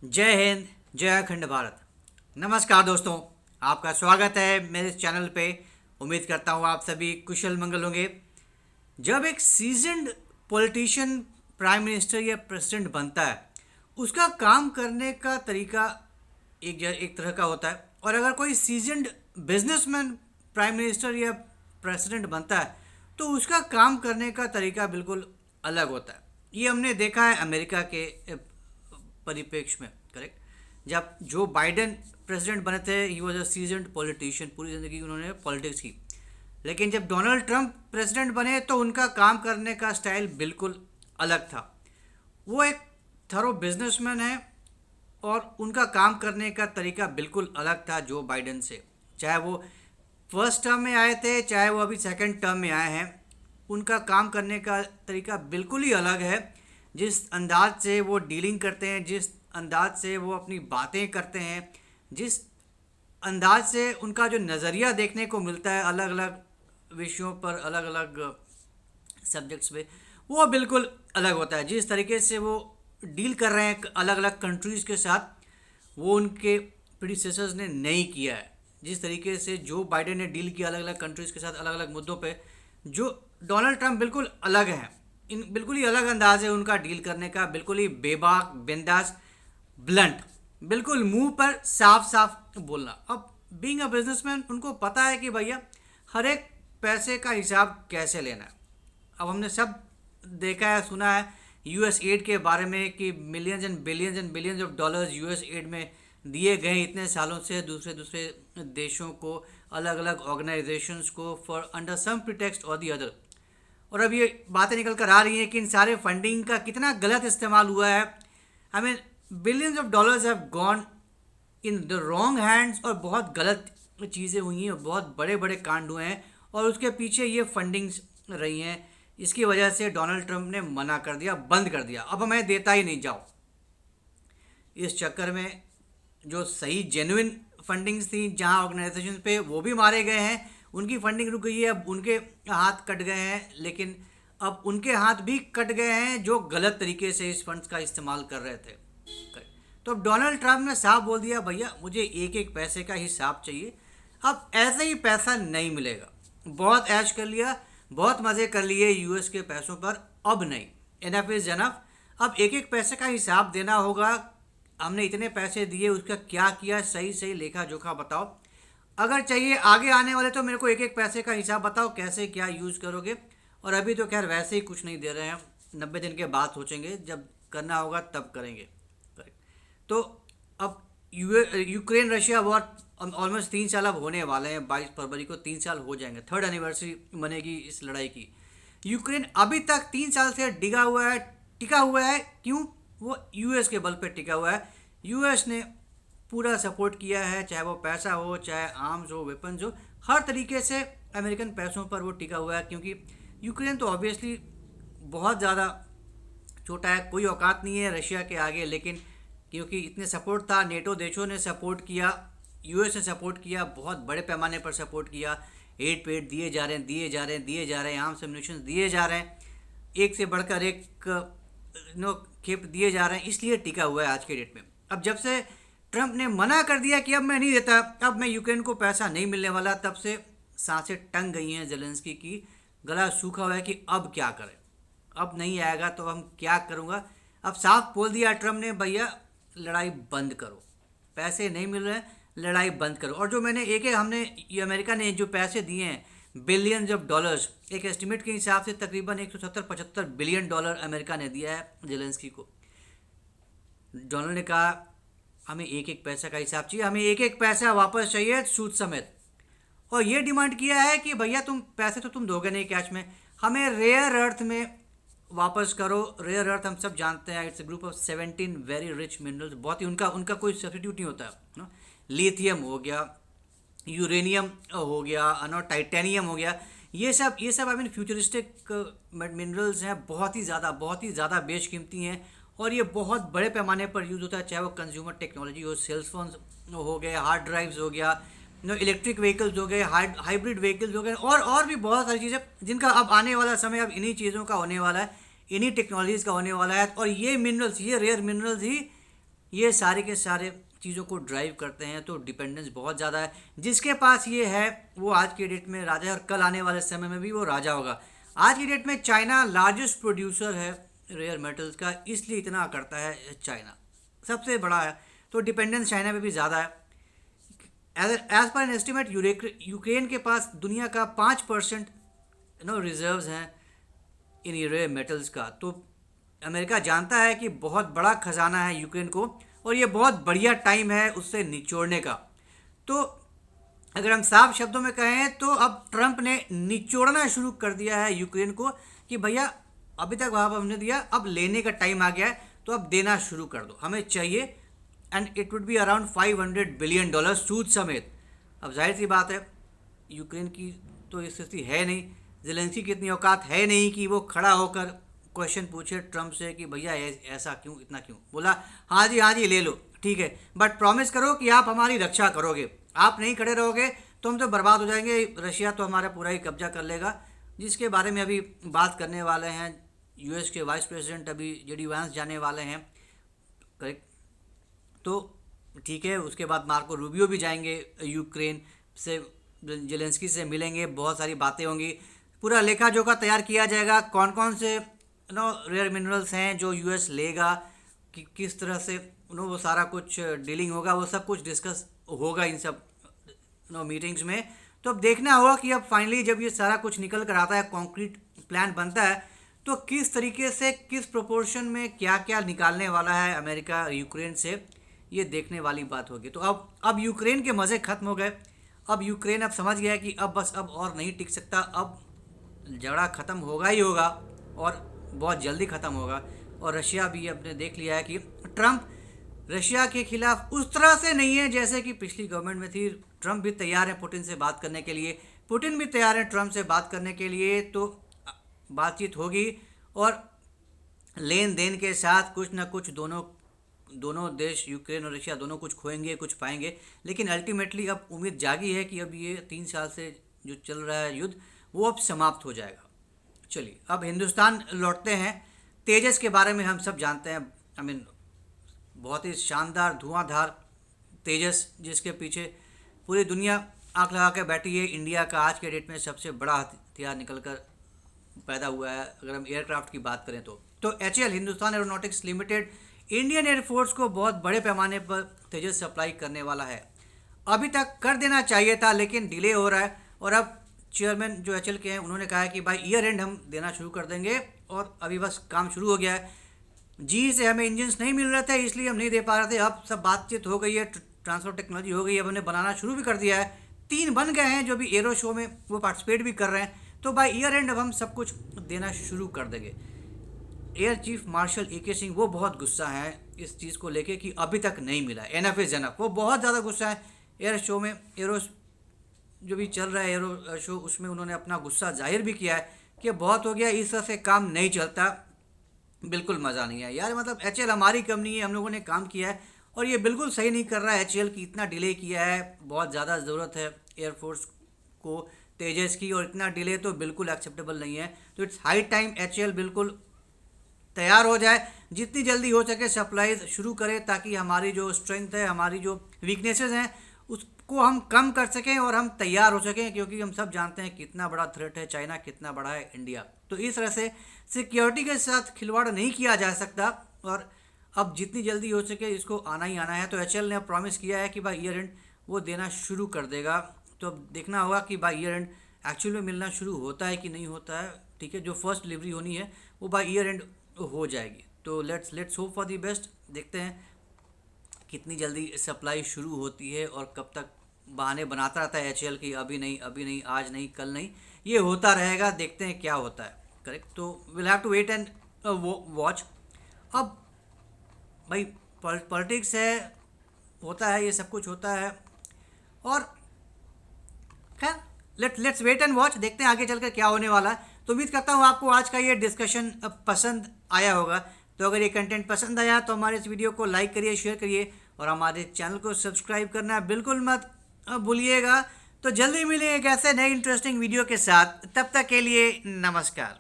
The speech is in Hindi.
जय हिंद। जय अखंड भारत। नमस्कार दोस्तों, आपका स्वागत है मेरे इस चैनल पे। उम्मीद करता हूँ आप सभी कुशल मंगल होंगे। जब एक सीजन्ड पॉलिटिशियन प्राइम मिनिस्टर या प्रेसिडेंट बनता है, उसका काम करने का तरीका एक तरह का होता है, और अगर कोई सीजन्ड बिजनेसमैन प्राइम मिनिस्टर या प्रेसिडेंट बनता है तो उसका काम करने का तरीका बिल्कुल अलग होता है। ये हमने देखा है अमेरिका के परिप्रेक्ष्य में। करेक्ट। जब जो बाइडेन प्रेसिडेंट बने थे, he was a seasoned politician, पूरी ज़िंदगी उन्होंने पॉलिटिक्स की। लेकिन जब डोनाल्ड ट्रंप प्रेसिडेंट बने तो उनका काम करने का स्टाइल बिल्कुल अलग था। वो एक थरो बिजनेसमैन है और उनका काम करने का तरीका बिल्कुल अलग था जो बाइडेन से। चाहे वो फर्स्ट टर्म में आए थे, चाहे वो अभी सेकंड टर्म में आए हैं, उनका काम करने का तरीका बिल्कुल ही अलग है। जिस अंदाज से वो डीलिंग करते हैं, जिस अंदाज से वो अपनी बातें करते हैं, जिस अंदाज से उनका जो नज़रिया देखने को मिलता है अलग अलग विषयों पर, अलग अलग सब्जेक्ट्स पे, वो बिल्कुल अलग होता है। जिस तरीके से वो डील कर रहे हैं अलग अलग कंट्रीज़ के साथ, वो उनके प्रीडिसेसर्स ने नहीं किया है। जिस तरीके से जो बाइडेन ने डील किया अलग अलग कंट्रीज़ के साथ अलग अलग मुद्दों पे, जो डोनाल्ड ट्रंप बिल्कुल अलग हैं। इन बिल्कुल ही अलग अंदाज है उनका डील करने का, बिल्कुल ही बेबाक, बिंदास, ब्लंट, बिल्कुल मुंह पर साफ साफ बोलना। अब बीइंग अ बिजनेसमैन उनको पता है कि भैया हर एक पैसे का हिसाब कैसे लेना है। अब हमने सब देखा है, सुना है यूएस एड के बारे में कि millions and billions of dollars US add में दिए गए इतने सालों से दूसरे दूसरे देशों को, अलग अलग ऑर्गेनाइजेशंस को, फॉर अंडर सम प्रिटेक्स्ट और दी अदर। और अब ये बातें निकल कर आ रही हैं कि इन सारे फंडिंग का कितना गलत इस्तेमाल हुआ है। I mean billions of dollars have gone in the wrong hands, और बहुत गलत चीज़ें हुई हैं, बहुत बड़े बड़े कांड हुए हैं, और उसके पीछे ये फंडिंग्स रही हैं। इसकी वजह से डोनाल्ड ट्रंप ने मना कर दिया, बंद कर दिया, अब मैं देता ही नहीं, जाओ। इस चक्कर में जो सही जेन्युइन फंडिंग्स थी जहां ऑर्गेनाइजेशन पे, वो भी मारे गए हैं, उनकी फंडिंग रुक गई है, अब उनके हाथ कट गए हैं। लेकिन अब उनके हाथ भी कट गए हैं जो गलत तरीके से इस फंड्स का इस्तेमाल कर रहे थे। तो अब डोनाल्ड ट्रंप ने साफ बोल दिया, भैया मुझे एक एक पैसे का हिसाब चाहिए। अब ऐसे ही पैसा नहीं मिलेगा। बहुत ऐश कर लिया, बहुत मज़े कर लिए यूएस के पैसों पर, अब नहीं। Enough is enough. अब एक एक पैसे का हिसाब देना होगा। हमने इतने पैसे दिए, उसका क्या किया, सही सही लेखा जोखा बताओ। अगर चाहिए आगे आने वाले तो मेरे को एक एक पैसे का हिसाब बताओ, कैसे क्या यूज़ करोगे। और अभी तो खैर वैसे ही कुछ नहीं दे रहे हैं, 90 दिन के बाद सोचेंगे, जब करना होगा तब करेंगे। तो अब यूक्रेन रशिया वॉर ऑलमोस्ट 3 साल अब होने वाले हैं। 22 फरवरी को 3 साल हो जाएंगे, थर्ड एनिवर्सरी बनेगी इस लड़ाई की। यूक्रेन अभी तक 3 साल से टिका हुआ है। क्यों? वो यूएस के बल पे टिका हुआ है। यूएस ने पूरा सपोर्ट किया है, चाहे वो पैसा हो, चाहे आर्म्स हो, वेपन्स हो, हर तरीके से अमेरिकन पैसों पर वो टिका हुआ है। क्योंकि यूक्रेन तो ऑब्वियसली बहुत ज़्यादा छोटा है, कोई औकात नहीं है रशिया के आगे। लेकिन क्योंकि इतने सपोर्ट था, नेटो देशों ने सपोर्ट किया, यूएस ने सपोर्ट किया, बहुत बड़े पैमाने पर सपोर्ट किया। एड पेड दिए जा रहे हैं, दिए जा रहे हैं, दिए जा रहे हैं, आर्म्स एम्युनिशन दिए जा रहे हैं, एक से बढ़कर एक नो खेप दिए जा रहे हैं, इसलिए टिका हुआ है आज के डेट में। अब जब से ट्रंप ने मना कर दिया कि अब मैं नहीं देता, अब मैं यूक्रेन को पैसा नहीं मिलने वाला, तब से सांसें टंग गई हैं जेलेंस्की की। गला सूखा हुआ है कि अब क्या करें, अब नहीं आएगा तो हम क्या करूँगा। अब साफ बोल दिया ट्रंप ने, भैया लड़ाई बंद करो, पैसे नहीं मिल रहे हैं, लड़ाई बंद करो। और जो मैंने एक हमने ये अमेरिका ने जो पैसे दिए हैं बिलियंस ऑफ डॉलर्स, एक एस्टिमेट के हिसाब से तकरीबन 170-75 बिलियन डॉलर अमेरिका ने दिया है जेलेंस्की को। डोनाल्ड ने कहा हमें एक एक पैसा का हिसाब चाहिए, हमें एक एक पैसा वापस चाहिए सूद समेत। और ये डिमांड किया है कि भैया तुम पैसे तो तुम दोगे नहीं कैश में, हमें रेयर अर्थ में वापस करो। रेयर अर्थ हम सब जानते हैं, it's a group of 17 very rich minerals. बहुत ही उनका उनका कोई सब्सिट्यूट नहीं होता है। लिथियम हो गया, यूरेनियम हो गया, टाइटेनियम हो गया, ये सब आई मीन फ्यूचरिस्टिक मिनरल्स हैं, बहुत ही ज़्यादा बेशकीमती हैं। और ये बहुत बड़े पैमाने पर यूज़ होता है, चाहे वो कंज्यूमर टेक्नोलॉजी हो, सेल्स फोन्स हो गए, हार्ड ड्राइव्स हो गया, इलेक्ट्रिक व्हीकल्स हो गए, हाइब्रिड व्हीकल्स हो गए, और भी बहुत सारी चीज़ें जिनका अब आने वाला समय अब इन्हीं चीज़ों का होने वाला है, इन्हीं टेक्नोलॉजीज़ का होने वाला है। और ये मिनरल्स, ये रेयर मिनरल्स ही ये सारे के सारे चीज़ों को ड्राइव करते हैं। तो डिपेंडेंस बहुत ज़्यादा है। जिसके पास ये है वो आज के डेट में राजा है, और कल आने वाले समय में भी वो राजा होगा। आज की डेट में चाइना लार्जेस्ट प्रोड्यूसर है रेयर मेटल्स का, इसलिए इतना करता है चाइना, सबसे बड़ा है। तो डिपेंडेंस चाइना पे भी ज़्यादा है। As per an estimate Ukraine के पास दुनिया का 5% रिजर्व्स हैं इन रेयर मेटल्स का। तो अमेरिका जानता है कि बहुत बड़ा खजाना है यूक्रेन को, और ये बहुत बढ़िया टाइम है उससे निचोड़ने का। तो अगर हम साफ शब्दों में कहें तो अब ट्रंप ने निचोड़ना शुरू कर दिया है यूक्रेन को कि भैया अभी तक वहाँ पर हमने दिया, अब लेने का टाइम आ गया है, तो अब देना शुरू कर दो, हमें चाहिए। And it would be around $500 billion सूद समेत। अब जाहिर सी बात है यूक्रेन की तो स्थिति है नहीं, ज़ेलेंस्की की इतनी औकात है नहीं कि वो खड़ा होकर क्वेश्चन पूछे ट्रंप से कि भैया ऐसा क्यों, इतना क्यों। बोला हाँ जी ले लो, ठीक है, बट प्रॉमिस करो कि आप हमारी रक्षा करोगे। आप नहीं खड़े रहोगे तो हम तो बर्बाद हो जाएंगे, रशिया तो हमारा पूरा ही कब्जा कर लेगा, जिसके बारे में अभी बात करने वाले हैं। यूएस के वाइस प्रेसिडेंट अभी जेडी वांस जाने वाले हैं, करेक्ट। तो ठीक है, उसके बाद मार्को रूबियो भी जाएंगे यूक्रेन से, जेलेंस्की से मिलेंगे, बहुत सारी बातें होंगी, पूरा लेखा जोखा तैयार किया जाएगा। कौन कौन से रेयर मिनरल्स हैं जो यूएस लेगा, कि किस तरह से वो सारा कुछ डीलिंग होगा, वो सब कुछ डिस्कस होगा इन सब मीटिंग्स में। तो अब देखना होगा कि अब फाइनली जब ये सारा कुछ निकल कर आता है, कॉन्क्रीट प्लान बनता है, तो किस तरीके से, किस प्रोपोर्शन में क्या क्या निकालने वाला है अमेरिका यूक्रेन से, ये देखने वाली बात होगी। तो अब यूक्रेन के मज़े ख़त्म हो गए। अब यूक्रेन अब समझ गया है कि अब बस अब और नहीं टिक सकता, अब झगड़ा ख़त्म होगा ही होगा, और बहुत जल्दी ख़त्म होगा। और रशिया भी अपने देख लिया है कि ट्रंप रशिया के खिलाफ उस तरह से नहीं है जैसे कि पिछली गवर्नमेंट में थी। ट्रंप भी तैयार है पुतिन से बात करने के लिए, पुतिन भी तैयार है ट्रंप से बात करने के लिए। तो बातचीत होगी, और लेन देन के साथ कुछ ना कुछ दोनों देश, यूक्रेन और रशिया, दोनों कुछ खोएंगे कुछ पाएंगे। लेकिन अल्टीमेटली अब उम्मीद जागी है कि अब ये 3 साल से जो चल रहा है युद्ध, वो अब समाप्त हो जाएगा। चलिए अब हिंदुस्तान लौटते हैं। तेजस के बारे में हम सब जानते हैं, बहुत ही शानदार धुआंधार तेजस, जिसके पीछे पूरी दुनिया आंख लगा के बैठी है। इंडिया का आज के डेट में सबसे बड़ा हथियार निकलकर पैदा हुआ है अगर हम एयरक्राफ्ट की बात करें तो HAL Hindustan aeronautics limited Indian air force को बहुत बड़े पैमाने पर तेजस सप्लाई करने वाला है। अभी तक कर देना चाहिए था लेकिन डिले हो रहा है, और अब चेयरमैन जो HAL के हैं उन्होंने कहा है कि भाई ईयर एंड हम देना शुरू कर देंगे, और अभी बस काम शुरू हो गया है। जी से हमें इंजन्स नहीं मिल रहे थे इसलिए हम नहीं दे पा रहे थे, अब सब बातचीत हो गई है, ट्रांसफर टेक्नोलॉजी हो गई है, अब हमने बनाना शुरू भी कर दिया है। 3 बन गए हैं जो भी एरो शो में वो पार्टिसिपेट भी कर रहे हैं। तो बाय ईयर एंड अब हम सब कुछ देना शुरू कर देंगे। Air chief marshal AK Singh वो बहुत गुस्सा है इस चीज़ को लेके कि अभी तक नहीं मिला, एनफ इज एनफ, वो बहुत ज़्यादा गुस्सा है। एयर शो में, एरो जो भी चल रहा है एरो शो, उसमें उन्होंने अपना गुस्सा जाहिर भी किया है कि बहुत हो गया, इस तरह से काम नहीं चलता, बिल्कुल मज़ा नहीं है यार। मतलब HAL हमारी कंपनी है, हम लोगों ने काम किया है, और ये बिल्कुल सही नहीं कर रहा है HAL की, इतना डिले किया है। बहुत ज़्यादा ज़रूरत है एयरफोर्स को तेजस की, और इतना डिले तो बिल्कुल एक्सेप्टेबल नहीं है। तो इट्स हाई टाइम HAL बिल्कुल तैयार हो जाए, जितनी जल्दी हो सके सप्लाईज शुरू करें, ताकि हमारी जो स्ट्रेंथ है, हमारी जो वीकनेसेस हैं, उसको हम कम कर सकें और हम तैयार हो सकें। क्योंकि हम सब जानते हैं कितना बड़ा थ्रेट है चाइना, कितना बड़ा है इंडिया। तो इस तरह से सिक्योरिटी के साथ खिलवाड़ नहीं किया जा सकता, और अब जितनी जल्दी हो सके इसको आना ही आना है। तो HAL ने प्रॉमिस किया है कि बाय ईयर एंड वो देना शुरू कर देगा। तो अब देखना होगा कि बाय ईयर एंड एक्चुअल में मिलना शुरू होता है कि नहीं होता है। ठीक है, जो फर्स्ट डिलीवरी होनी है वो बाय ईयर एंड हो जाएगी। तो let's hope for the best. देखते हैं कितनी जल्दी सप्लाई शुरू होती है, और कब तक बहाने बनाता रहता है HAL की अभी नहीं, आज नहीं, कल नहीं, ये होता रहेगा। देखते हैं क्या होता है, करेक्ट। तो will have to wait and watch. अब भाई पॉलिटिक्स है, होता है, ये सब कुछ होता है, और खैर लेट्स वेट एंड वॉच, देखते हैं आगे चलकर क्या होने वाला है। तो उम्मीद करता हूँ आपको आज का ये डिस्कशन पसंद आया होगा। तो अगर ये कंटेंट पसंद आया तो हमारे इस वीडियो को लाइक करिए, शेयर करिए, और हमारे चैनल को सब्सक्राइब करना बिल्कुल मत भूलिएगा। तो जल्दी मिलेंगे एक ऐसे नए इंटरेस्टिंग वीडियो के साथ, तब तक के लिए नमस्कार।